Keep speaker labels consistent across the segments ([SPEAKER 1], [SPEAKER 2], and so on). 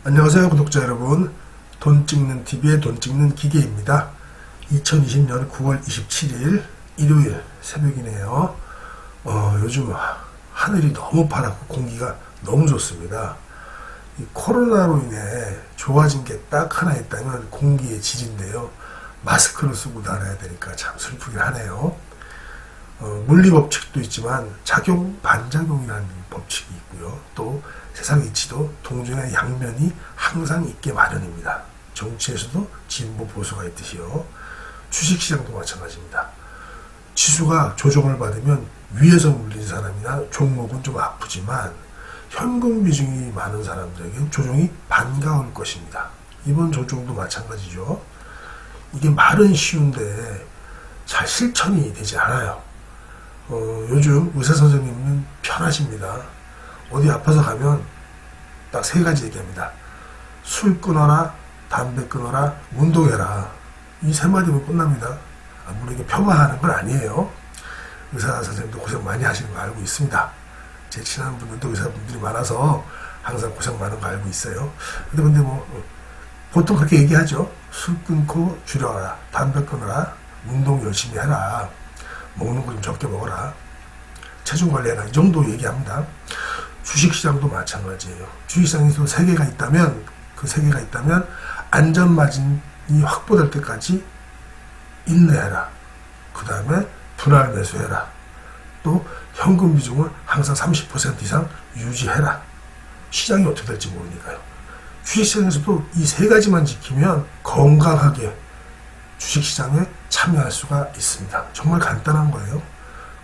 [SPEAKER 1] 안녕하세요 구독자 여러분, 돈 찍는 TV의 돈 찍는 기계입니다. 2020년 9월 27일 일요일 새벽이네요. 요즘 하늘이 너무 파랗고 공기가 너무 좋습니다. 이 코로나로 인해 좋아진 게 딱 하나 있다면 공기의 질인데요. 마스크를 쓰고 다녀야 되니까 참 슬프긴 하네요. 물리법칙도 있지만 작용 반작용이라는 법칙이 있고요. 또 세상 이치도 동전의 양면이 항상 있게 마련입니다. 정치에서도 진보 보수가 있듯이요. 주식시장도 마찬가지입니다. 지수가 조정을 받으면 위에서 물린 사람이나 종목은 좀 아프지만 현금 비중이 많은 사람들에게 조정이 반가울 것입니다. 이번 조정도 마찬가지죠. 이게 말은 쉬운데 잘 실천이 되지 않아요. 요즘 의사 선생님은 편하십니다. 어디 아파서 가면 딱 세 가지 얘기합니다. 술 끊어라, 담배 끊어라, 운동해라. 이 세 마디면 끝납니다. 물론 이게 폄하하는 건 아니에요. 의사 선생님도 고생 많이 하시는 거 알고 있습니다. 제 친한 분들도 의사분들이 많아서 항상 고생 많은 거 알고 있어요. 근데 보통 그렇게 얘기하죠. 술 끊고 줄여라, 담배 끊어라, 운동 열심히 해라, 먹는 거 좀 적게 먹어라, 체중 관리해라, 이 정도 얘기합니다. 주식시장도 마찬가지예요. 주식시장에서 세 개가 있다면 그 세 개가 있다면 안전마진이 확보될 때까지 인내해라. 그 다음에 분할 매수해라. 또 현금 비중을 항상 30% 이상 유지해라. 시장이 어떻게 될지 모르니까요. 주식시장에서도 이 세 가지만 지키면 건강하게 주식시장에 참여할 수가 있습니다. 정말 간단한 거예요.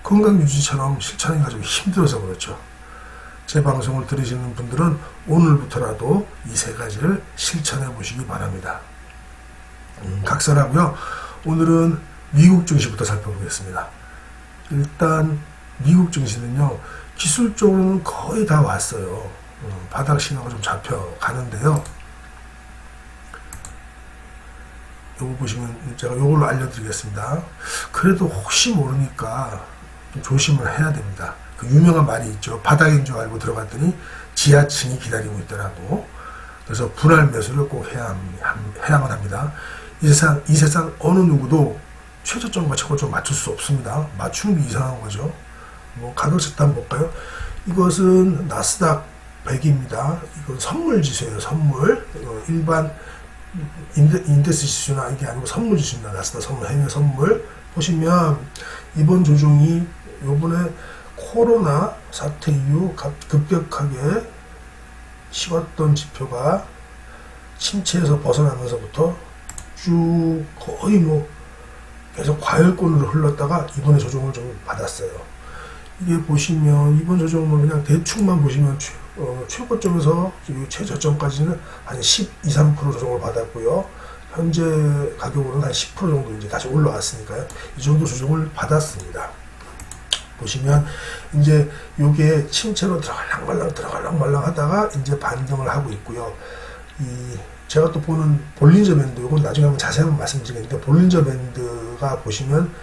[SPEAKER 1] 건강유지처럼 실천하기가 좀 힘들어서 그렇죠. 제 방송을 들으시는 분들은 오늘부터라도 이 세 가지를 실천해 보시기 바랍니다. 각설하고요. 오늘은 미국 증시부터 살펴보겠습니다. 일단 미국 증시는요, 기술적으로는 거의 다 왔어요. 바닥 신호가 좀 잡혀가는데요. 요거 보시면 제가 요걸로 알려드리겠습니다. 그래도 혹시 모르니까 좀 조심을 해야 됩니다. 그 유명한 말이 있죠. 바닥인 줄 알고 들어갔더니 지하층이 기다리고 있더라고. 그래서 분할 매수를 꼭 해야만 합니다. 이 세상 어느 누구도 최저점과 최고점 맞출 수 없습니다. 맞추는 게 이상한 거죠. 가격 차트 한번 볼까요? 이것은 나스닥 100입니다. 이건 선물 지수예요. 선물. 일반 인덱스 지수나 이게 아니고 선물 지수입니다. 나스닥 선물, 해외 선물. 보시면 이번 조정이 요번에 코로나 사태 이후 급격하게 식었던 지표가 침체에서 벗어나면서부터 쭉 거의 계속 과열권으로 흘렀다가 이번에 조정을 좀 받았어요. 이게 보시면 이번 조정은 그냥 대충만 보시면 최고점에서 최저점까지는 한 12, 3% 조정을 받았고요. 현재 가격으로는 한 10% 정도 이제 다시 올라왔으니까요. 이 정도 조정을 받았습니다. 보시면 이제 요게 침체로 들어갈랑 말랑 하다가 이제 반등을 하고 있고요. 제가 또 보는 볼린저 밴드, 요건 나중에 한번 자세히 한번 말씀드리겠는데, 볼린저 밴드가 보시면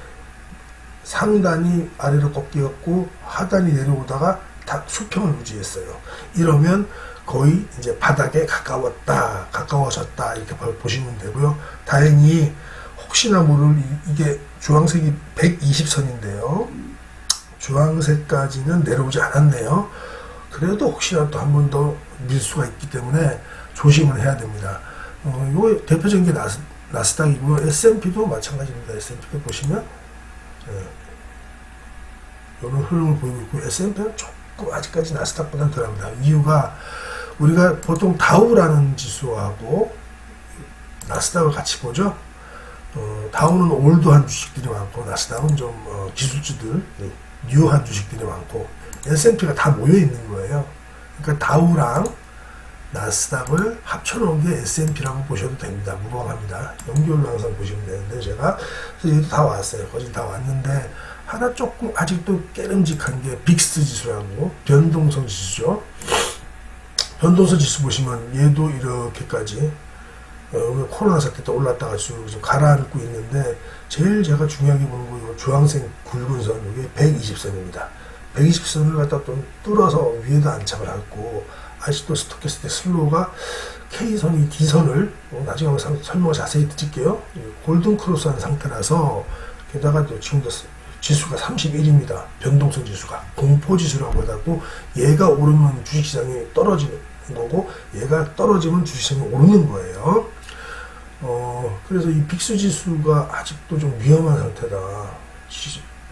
[SPEAKER 1] 상단이 아래로 꺾였고 하단이 내려오다가 다 수평을 유지했어요. 이러면 거의 이제 바닥에 가까워졌다 이렇게 보시면 되고요. 다행히 혹시나 모를 이게 주황색이 120선인데요. 주황색까지는 내려오지 않았네요. 그래도 혹시나 또 한 번 더 밀 수가 있기 때문에 조심을 해야 됩니다. 요 대표적인 게 나스닥이고요. S&P도 마찬가지입니다. S&P 보시면 이런 흐름을 보이고 있고, S&P는 조금 아직까지 나스닥보다는 덜합니다. 이유가 우리가 보통 다우라는 지수하고 나스닥을 같이 보죠. 다우는 올드한 주식들이 많고, 나스닥은 좀 기술주들, 뉴한 주식들이 많고, S&P가 다 모여 있는 거예요. 그러니까 다우랑 나스닥을 합쳐놓은 게 S&P라고 보셔도 됩니다. 무방합니다. 연결로 항상 보시면 되는데, 제가 그래서 얘도 다 왔어요. 거의 다 왔는데, 하나 조금 아직도 깨름직한 게 빅스 지수라고, 변동성 지수죠. 변동성 지수 보시면 얘도 이렇게까지 코로나 사태 때 올랐다가 지금 가라앉고 있는데, 제일 제가 중요하게 보는 거, 이 주황색 굵은 선, 이게 120선입니다. 120선을 갖다 또 뚫어서 위에다 안착을 하고, 아직도 스토캐스틱 슬로우가 K선이 D선을 나중에 한번 설명을 자세히 드릴게요. 골든 크로스한 상태라서 게다가 지금도 지수가 31입니다. 변동성 지수가 공포 지수라고 해갖고 얘가 오르면 주식시장이 떨어지는 거고 얘가 떨어지면 주식시장이 오르는 거예요. 그래서 이 빅스 지수가 아직도 좀 위험한 상태다.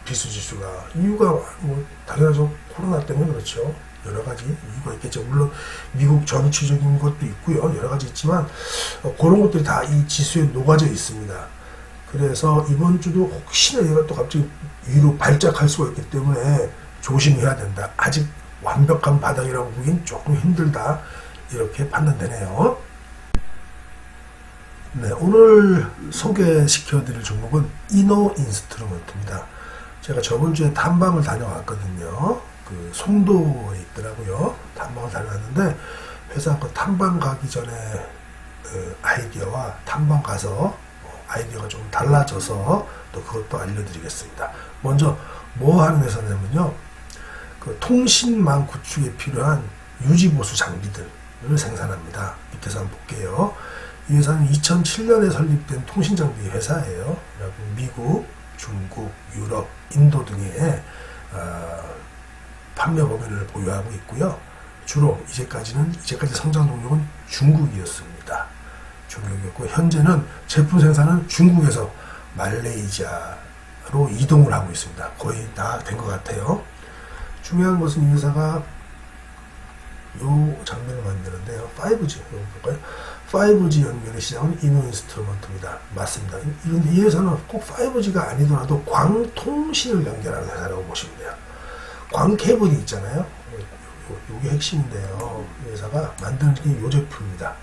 [SPEAKER 1] 빅스 지수가 이유가 뭐 당연하죠. 코로나 때문에 그렇죠. 여러 가지 이유가 있겠죠. 물론 미국 정치적인 것도 있고요. 여러 가지 있지만 그런 것들이 다 이 지수에 녹아져 있습니다. 그래서 이번 주도 혹시나 얘가 또 갑자기 위로 발작할 수가 있기 때문에 조심해야 된다. 아직 완벽한 바닥이라고 보긴 조금 힘들다. 이렇게 판단되네요. 네, 오늘 소개시켜 드릴 종목은 이노 인스트루먼트입니다. 제가 저번 주에 탐방을 다녀왔거든요. 그 송도에 있더라고요. 탐방을 다녀왔는데 회사 그 탐방 가기 전에 아이디어와 탐방 가서 아이디어가 좀 달라져서 또 그것도 알려드리겠습니다. 먼저 뭐 하는 회사냐면요, 그 통신망 구축에 필요한 유지보수 장비들을 생산합니다. 밑에서 한번 볼게요. 이 회사는 2007년에 설립된 통신장비 회사예요. 미국, 중국, 유럽, 인도 등의 판매 범위를 보유하고 있고요. 주로 이제까지 성장 동력은 중국이었습니다. 중국이었고 현재는 제품 생산은 중국에서 말레이시아로 이동을 하고 있습니다. 거의 다 된 것 같아요. 중요한 것은 이 회사가 요 장면을 만드는데요. 5G 볼까요? 5G 연결의 시장은 이노 인스트루먼트입니다. 맞습니다. 이 회사는 꼭 5G가 아니더라도 광통신을 연결하는 회사라고 보시면 돼요. 광 케이블이 있잖아요. 요게 핵심인데요. 이 회사가 만드는 게 요 제품입니다.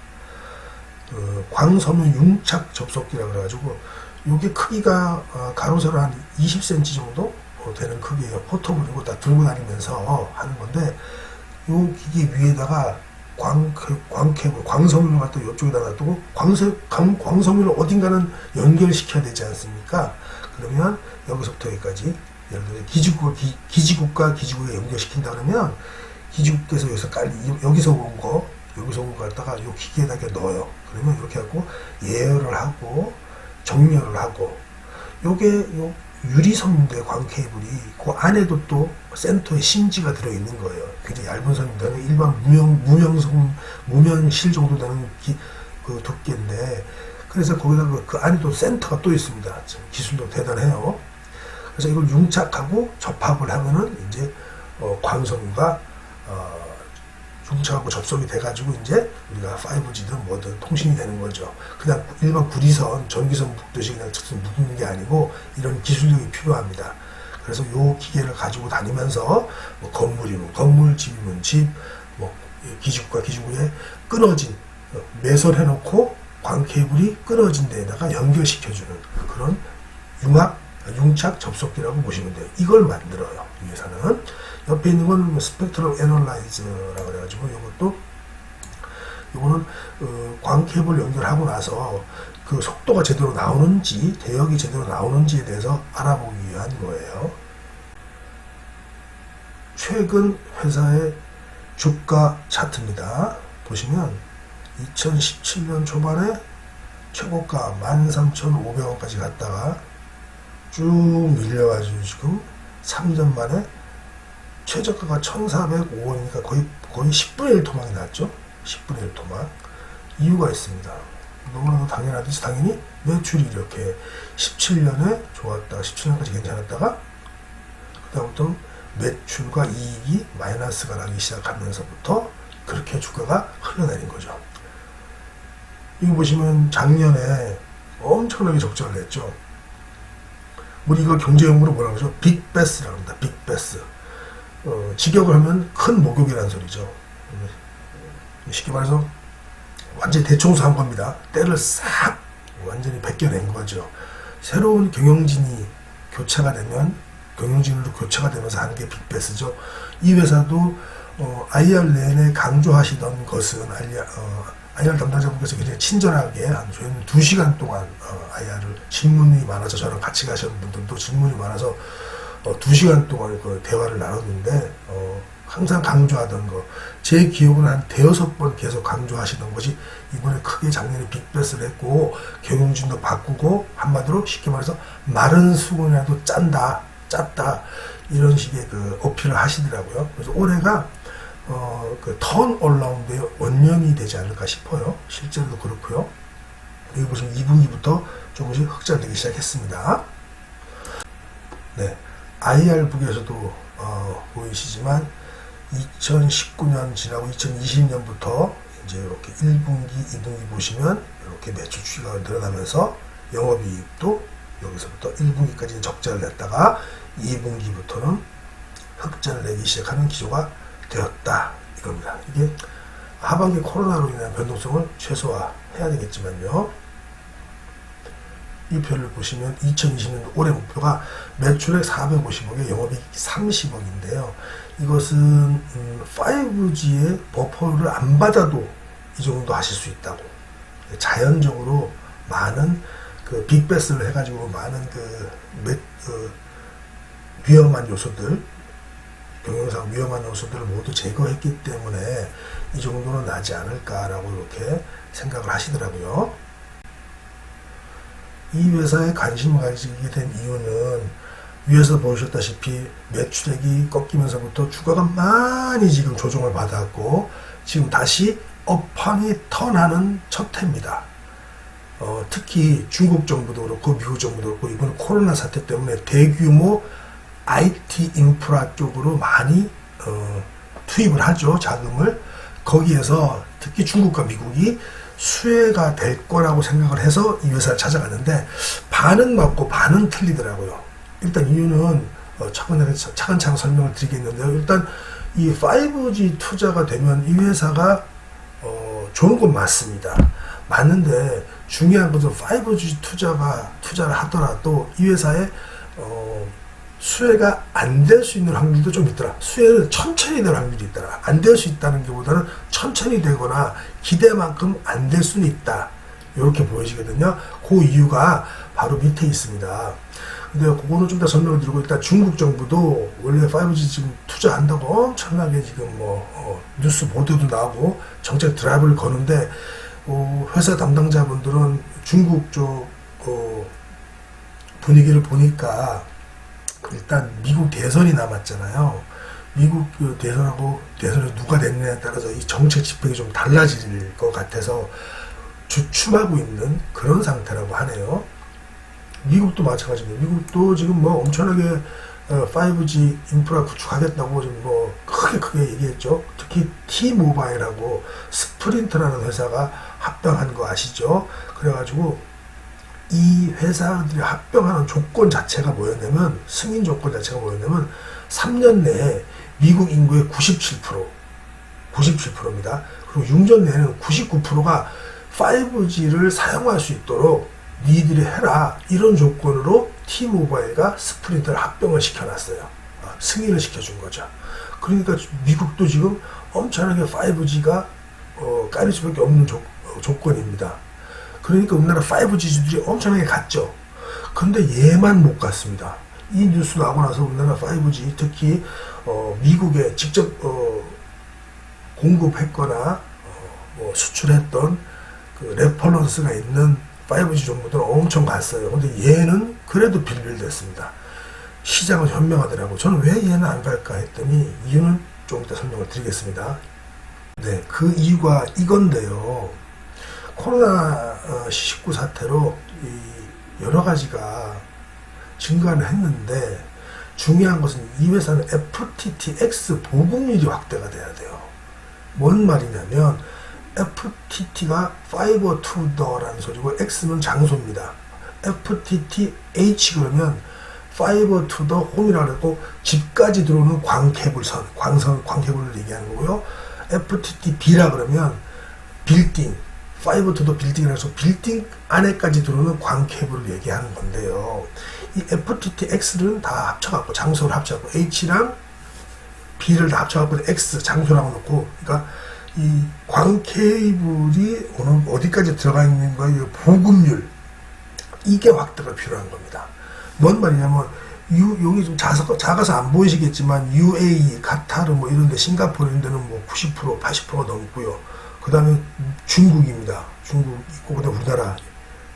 [SPEAKER 1] 광섬유 융착 접속기라고 그래가지고 요게 크기가 가로 세로 한 20cm 정도 되는 크기예요. 포터블이고 다 들고 다니면서 하는 건데 요 기계 위에다가 광케이블, 광섬유를 갖다 이쪽에다 놔두고 광섬유를 어딘가는 연결시켜야 되지 않습니까? 그러면 여기서부터 여기까지 예를 들어 기지국과 기지국에 연결시킨다 그러면 기지국에서 여기서 온 거 갖다가 요 기계에다 넣어요. 그러면 이렇게 하고 예열을 하고 정렬을 하고 요게 요 유리선인데 광케이블이 그 안에도 또 센터에 심지가 들어있는 거예요. 굉장히 얇은 선입니다. 일반 무명실 정도 되는 그 두께인데 그래서 거기다가 그 안에도 센터가 또 있습니다. 기술도 대단해요. 그래서 이걸 융착하고 접합을 하면은 이제 광섬유가 융착하고 접속이 돼가지고 이제 우리가 5G든 뭐든 통신이 되는 거죠. 그냥 일반 구리선, 전기선 묶듯이 그냥 즉슨 묶는 게 아니고 이런 기술력이 필요합니다. 그래서 요 기계를 가지고 다니면서 뭐 건물이면 건물, 집이면 집, 뭐 기지국과 기지국에 끊어진 매설해놓고 광케이블이 끊어진 데에다가 연결시켜주는 그런 융착 접속기라고 보시면 돼요. 이걸 만들어요. 이 회사는. 옆에 있는 건 스펙트럼 애널라이저라고 그래가지고 요거는 광케이블 연결하고 나서 그 속도가 제대로 나오는지 대역이 제대로 나오는지에 대해서 알아보기 위한 거예요. 최근 회사의 주가 차트입니다. 보시면 2017년 초반에 최고가 13,500원까지 갔다가 쭉 밀려가지고 지금 3년 만에 최저가가 1,405원이니까 거의 10분의 1 토막이 났죠. 10분의 1 토막. 이유가 있습니다. 너무나도 당연하듯이 당연히 매출이 이렇게 17년에 좋았다가 17년까지 괜찮았다가 그다음부터 매출과 이익이 마이너스가 나기 시작하면서부터 그렇게 주가가 흘러내린 거죠. 이거 보시면 작년에 엄청나게 적자를 냈죠. 우리 이걸 경제용어로 뭐라고 하죠? 빅베스라고 합니다. 빅베스. 직역을 하면 큰 목욕이라는 소리죠. 쉽게 말해서 완전히 대청소한 겁니다. 때를 싹 완전히 벗겨낸 거죠. 새로운 경영진이 교체가 되면 경영진으로 교체가 되면서 하는 게 빅베스죠. 이 회사도 IR 내내 강조하시던 것은 IR 담당자분께서 굉장히 친절하게 저희는 2시간 동안 IR을 질문이 많아서 저랑 같이 가시는 분들도 질문이 많아서 2시간 동안 그 대화를 나눴는데 항상 강조하던 거, 제 기억은 한 대여섯 번 계속 강조하시던 것이 이번에 크게 작년에 빅베스를 했고 경영진도 바꾸고 한마디로 쉽게 말해서 마른 수건이라도 짰다 이런 식의 그 어필을 하시더라고요. 그래서 올해가 그 턴 올라운드의 원년이 되지 않을까 싶어요. 실제로도 그렇고요. 여기 보시면 2분기부터 조금씩 흑자되기 시작했습니다. 네, IR북에서도 보이시지만 2019년 지나고 2020년부터 이제 이렇게 1분기, 2분기 보시면 이렇게 매출 추이가 늘어나면서 영업이익도 여기서부터 1분기까지는 적자를 냈다가 2분기부터는 흑자를 내기 시작하는 기조가 되었다 이겁니다. 이게 하반기 코로나로 인한 변동성을 최소화해야 되겠지만요. 이 표를 보시면 2020년 올해 목표가 매출액 450억에 영업이익 30억인데요. 이것은 5G의 버퍼를 안 받아도 이 정도 하실 수 있다고. 자연적으로 많은 그 빅베스를 해가지고 많은 위험한 요소들, 경영상 위험한 요소들을 모두 제거했기 때문에 이 정도는 나지 않을까라고 이렇게 생각을 하시더라고요. 이 회사에 관심을 가지게 된 이유는 위에서 보셨다시피 매출액이 꺾이면서부터 주가가 많이 지금 조정을 받았고 지금 다시 업황이 턴하는 첫 해입니다. 특히 중국 정부도 그렇고 미국 정부도 그렇고 이번 코로나 사태 때문에 대규모 IT 인프라 쪽으로 많이 투입을 하죠. 자금을. 거기에서 특히 중국과 미국이 수혜가 될 거라고 생각을 해서 이 회사를 찾아갔는데 반은 맞고 반은 틀리더라고요. 일단 이유는 차근차근 설명을 드리겠는데요. 일단 이 5G 투자가 되면 이 회사가 좋은 건 맞습니다. 맞는데 중요한 것은 5G 투자를 하더라도 이 회사에 수혜가 안 될 수 있는 확률도 좀 있더라. 수혜는 천천히 될 확률이 있더라. 안 될 수 있다는 것보다는 천천히 되거나 기대만큼 안 될 수는 있다. 이렇게 보여지거든요. 그 이유가 바로 밑에 있습니다. 근데 그거는 좀 더 설명을 드리고 일단 중국 정부도 원래 5G 지금 투자한다고 엄청나게 지금 뉴스 보도도 나오고 정책 드라이브를 거는데 회사 담당자분들은 중국 쪽 분위기를 보니까 일단 미국 대선이 남았잖아요. 미국 대선하고 대선이 누가 됐느냐에 따라서 이 정책 집행이 좀 달라질 것 같아서 주춤하고 있는 그런 상태라고 하네요. 미국도 마찬가지입니다. 미국도 지금 엄청나게 5G 인프라 구축하겠다고 지금 크게 얘기했죠. 특히 T-모바일하고 스프린트라는 회사가 합병한 거 아시죠? 그래가지고 이 회사들이 합병하는 조건 자체가 뭐였냐면 승인 조건 자체가 뭐였냐면 3년 내에 미국 인구의 97%입니다. 그리고 6년 내에는 99%가 5G를 사용할 수 있도록 니들이 해라 이런 조건으로 T-모바일과 스프린트를 합병을 시켜놨어요. 승인을 시켜준 거죠. 그러니까 미국도 지금 엄청나게 5G가 깔릴 수밖에 없는 조건입니다. 그러니까 우리나라 5G주들이 엄청나게 갔죠. 근데 얘만 못 갔습니다. 이 뉴스 나오고 나서 우리나라 5G 특히 미국에 직접 공급했거나 수출했던 그 레퍼런스가 있는 5G 정보들은 엄청 갔어요. 근데 얘는 그래도 빌빌댔습니다. 시장은 현명하더라고. 저는 왜 얘는 안 갈까 했더니 이유는 좀 이따 설명을 드리겠습니다. 네, 그 이유가 이건데요. 코로나19 사태로 여러 가지가 증가를 했는데 중요한 것은 이 회사는 FTTX 보급률이 확대가 돼야 돼요. 뭔 말이냐면 FTT가 Fiber to the라는 소리고 X는 장소입니다. FTTH 그러면 Fiber to the home이라고 하고 집까지 들어오는 광케이블선, 광케이블을 얘기하는 거고요. FTTB라 그러면 빌딩, Fiber to the building이라고 해서 빌딩 안에까지 들어오는 광케이블을 얘기하는 건데요. 이 FTTX는 다 합쳐갖고 장소를 합쳐갖고 H랑 B를 다 합쳐갖고 X 장소라고 놓고 그러니까 이 광케이블이 어디까지 들어가 있는가의 보급률 이게 확대가 필요한 겁니다. 뭔 말이냐면 여기 좀 작아서 안 보이시겠지만 UAE, 카타르 뭐 이런데 싱가포르 이런 데는 뭐 90%, 80%가 넘고요. 그 다음에 중국입니다. 중국 있고 그다음 우리나라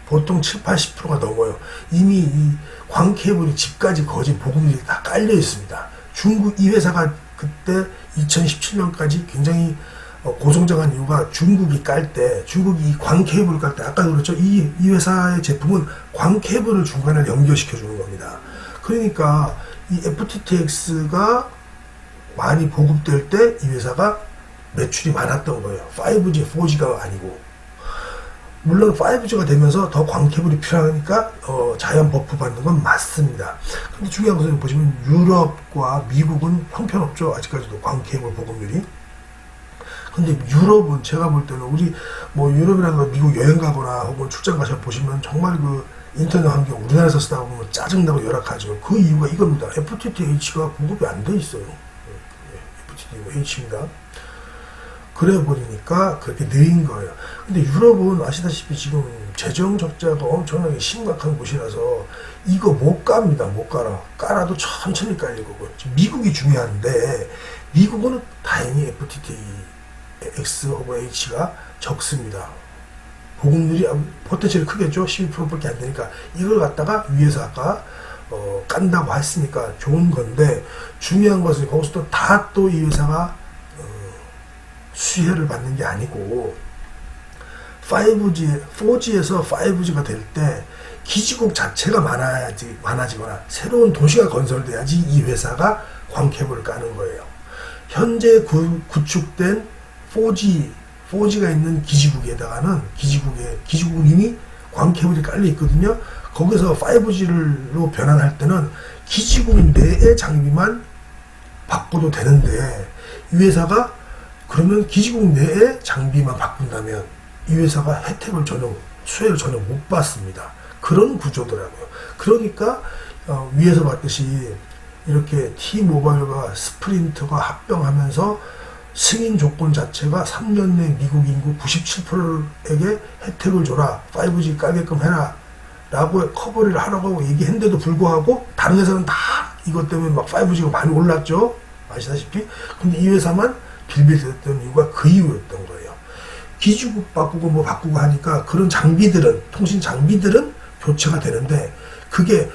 [SPEAKER 1] 보통 7, 80%가 넘어요. 이미 이 광케이블이 집까지 거진 보급률이 다 깔려 있습니다. 중국 이 회사가 그때 2017년까지 굉장히 고성장한 이유가 중국이 이 광케이블을 깔 때 아까도 그랬죠. 이 회사의 제품은 광케이블을 중간에 연결시켜 주는 겁니다. 그러니까 이 FTTX가 많이 보급될 때 이 회사가 매출이 많았던 거예요. 5G, 4G가 아니고. 물론 5G가 되면서 더 광케이블이 필요하니까 자연 버프 받는 건 맞습니다. 근데 중요한 것은 보시면 유럽과 미국은 형편없죠. 아직까지도 광케이블 보급률이. 근데 유럽은 제가 볼 때는 우리 뭐 유럽이라든가 미국 여행 가거나 혹은 출장 가셔 보시면 정말 그 인터넷 환경 우리나라에서 쓰다 보면 짜증나고 열악하죠. 그 이유가 이겁니다. FTTH가 보급이 안 돼 있어요. FTTH입니다. 그래 버리니까 그렇게 느린 거예요. 근데 유럽은 아시다시피 지금 재정 적자가 엄청나게 심각한 곳이라서 이거 못 갑니다. 못 깔아. 깔아도 천천히 깔릴 거고요. 지금 미국이 중요한데 미국은 다행히 FTTX 혹은 H가 적습니다. 보급률이 포텐셜이 크겠죠. 12%밖에 안 되니까 이걸 갖다가 위에서 아까 깐다고 했으니까 좋은 건데 중요한 것은 거기서도 다 또 이 회사가 수혜를 받는 게 아니고 4G에서 5G가 될 때 기지국 자체가 많아지거나 새로운 도시가 건설돼야지 이 회사가 광케이블을 까는 거예요. 현재 구축된 4G가 있는 기지국은 이미 광케이블이 깔려 있거든요. 거기서 5G로 변환할 때는 기지국 내의 장비만 바꿔도 되는데 이 회사가 그러면 기지국 내의 장비만 바꾼다면 이 회사가 수혜를 전혀 못 받습니다. 그런 구조더라고요. 그러니까 위에서 봤듯이 이렇게 T모바일과 스프린트가 합병하면서 승인 조건 자체가 3년 내 미국 인구 97%에게 혜택을 줘라. 5G 깔게끔 해라. 라고 커버리를 하라고 얘기했는데도 불구하고 다른 회사는 다 이것 때문에 막 5G가 많이 올랐죠. 아시다시피. 근데 이 회사만 빌빌댔던 이유가 그 이유였던 거예요. 기지국 바꾸고 뭐 바꾸고 하니까 그런 통신 장비들은 교체가 되는데 그게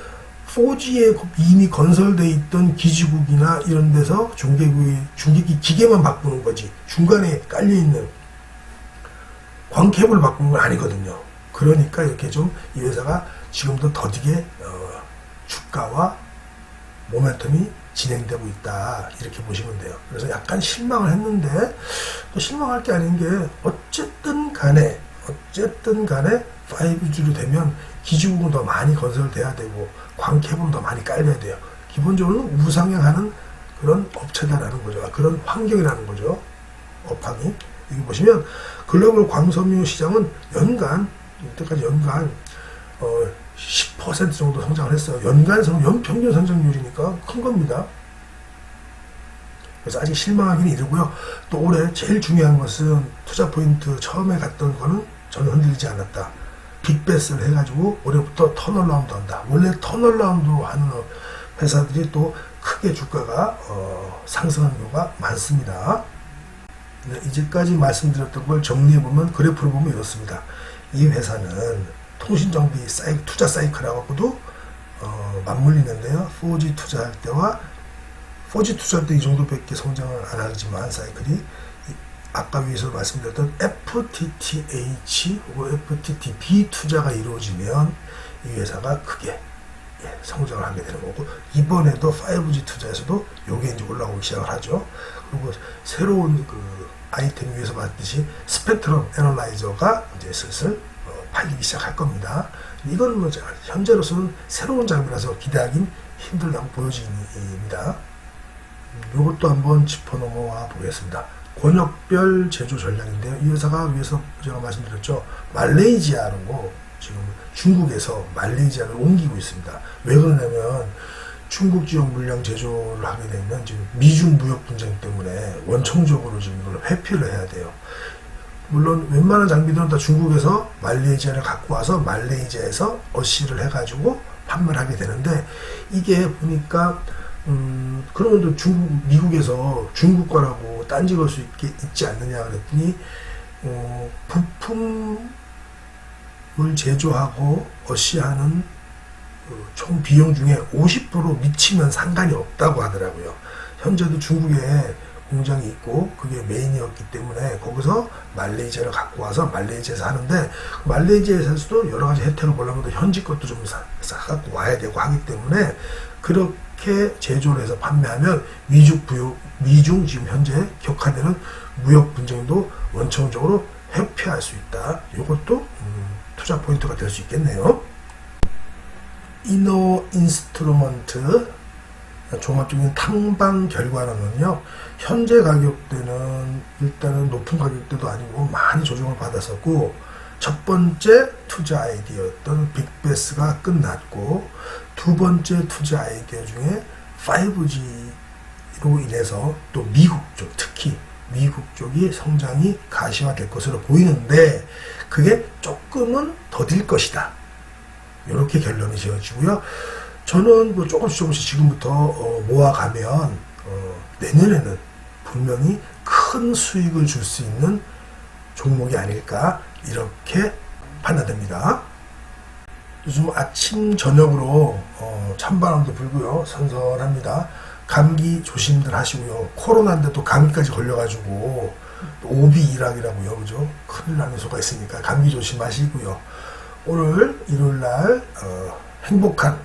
[SPEAKER 1] 4G에 이미 건설되어 있던 기지국이나 이런 데서 중계기 기계만 바꾸는 거지 중간에 깔려있는 광케이블을 바꾸는 건 아니거든요. 그러니까 이렇게 좀 이 회사가 지금도 더디게 주가와 모멘텀이 진행되고 있다 이렇게 보시면 돼요. 그래서 약간 실망을 했는데 또 실망할 게 아닌 게 어쨌든 간에 5G로 되면 기지국은 더 많이 건설돼야 되고 광케이블은 더 많이 깔려야 돼요. 기본적으로 우상향하는 그런 업체다라는 거죠. 그런 환경이라는 거죠. 업황이. 여기 보시면 글로벌 광섬유 시장은 이때까지 연간 10% 정도 성장을 했어요. 연평균 성장률이니까 큰 겁니다. 그래서 아직 실망하기는 이르고요. 또 올해 제일 중요한 것은 투자 포인트 처음에 갔던 거는 전혀 흔들리지 않았다. 빅베스를 해가지고 올해부터 턴어라운드 한다. 원래 턴어라운드 하는 회사들이 또 크게 주가가 상승하는 경우가 많습니다. 네, 이제까지 말씀드렸던 걸 정리해보면 그래프를 보면 이렇습니다. 이 회사는 통신정비 투자 사이클하고도 맞물리는데요. 4G 투자할 때와 4G 투자할 때 이 정도밖에 성장을 안 하지만 사이클이 아까 위에서 말씀드렸던 FTTH 혹은 FTTB 투자가 이루어지면 이 회사가 크게 성장을 하게 되는 거고 이번에도 5G 투자에서도 요게 이제 올라오기 시작을 하죠. 그리고 새로운 그 아이템 위에서 봤듯이 스펙트럼 애널라이저가 이제 슬슬 팔리기 시작할 겁니다. 이거는 뭐 현재로서는 새로운 장비라서 기대하기는 힘들다고 보여집니다. 이것도 한번 짚어 넘어와 보겠습니다. 권역별 제조 전략인데요. 이 회사가 위에서 제가 말씀드렸죠. 말레이시아로 지금 중국에서 말레이시아를 옮기고 있습니다. 왜 그러냐면 중국 지역 물량 제조를 하게 되면 지금 미중 무역 분쟁 때문에 원청적으로 지금 이걸 회피를 해야 돼요. 물론 웬만한 장비들은 다 중국에서 말레이시아를 갖고 와서 말레이시아에서 어시를 해가지고 판매를 하게 되는데, 이게 보니까 그러면 또 미국에서 중국 거라고 딴지 걸 수 있지 않느냐 그랬더니, 부품을 제조하고 어시하는 총 비용 중에 50% 미치면 상관이 없다고 하더라고요. 현재도 중국에 공장이 있고 그게 메인이었기 때문에 거기서 말레이시아를 갖고 와서 말레이시아에서 하는데, 말레이시아에서도 여러 가지 혜택을 보려면 현지 것도 좀 사갖고 와야 되고 하기 때문에, 그렇게 제조를 해서 판매하면 미중 지금 현재 격화되는 무역 분쟁도 원천적으로 회피할 수 있다. 이것도 투자 포인트가 될 수 있겠네요. 이노 인스트루먼트 종합적인 탐방 결과로는요, 현재 가격대는 일단은 높은 가격대도 아니고 많이 조정을 받았었고, 첫 번째 투자 아이디어였던 빅베스가 끝났고, 두 번째 투자 아이디어 중에 5G로 인해서 또 미국 쪽, 특히 미국 쪽이 성장이 가시화될 것으로 보이는데, 그게 조금은 더딜 것이다. 이렇게 결론이 지어지고요. 저는 뭐 조금씩 지금부터 모아가면 내년에는 분명히 큰 수익을 줄 수 있는 종목이 아닐까, 이렇게 판단됩니다. 요즘 아침 저녁으로 찬바람도 불고요, 선선합니다. 감기 조심들 하시고요. 코로나인데 또 감기까지 걸려가지고 오비일학이라고요, 그죠? 큰일 나는 수가 있으니까 감기 조심하시고요. 오늘 일요일날 행복한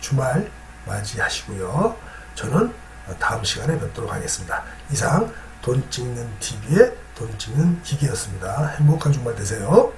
[SPEAKER 1] 주말 맞이하시고요. 저는 다음 시간에 뵙도록 하겠습니다. 이상 돈 찍는 TV의 돈 찍는 기계였습니다. 행복한 주말 되세요.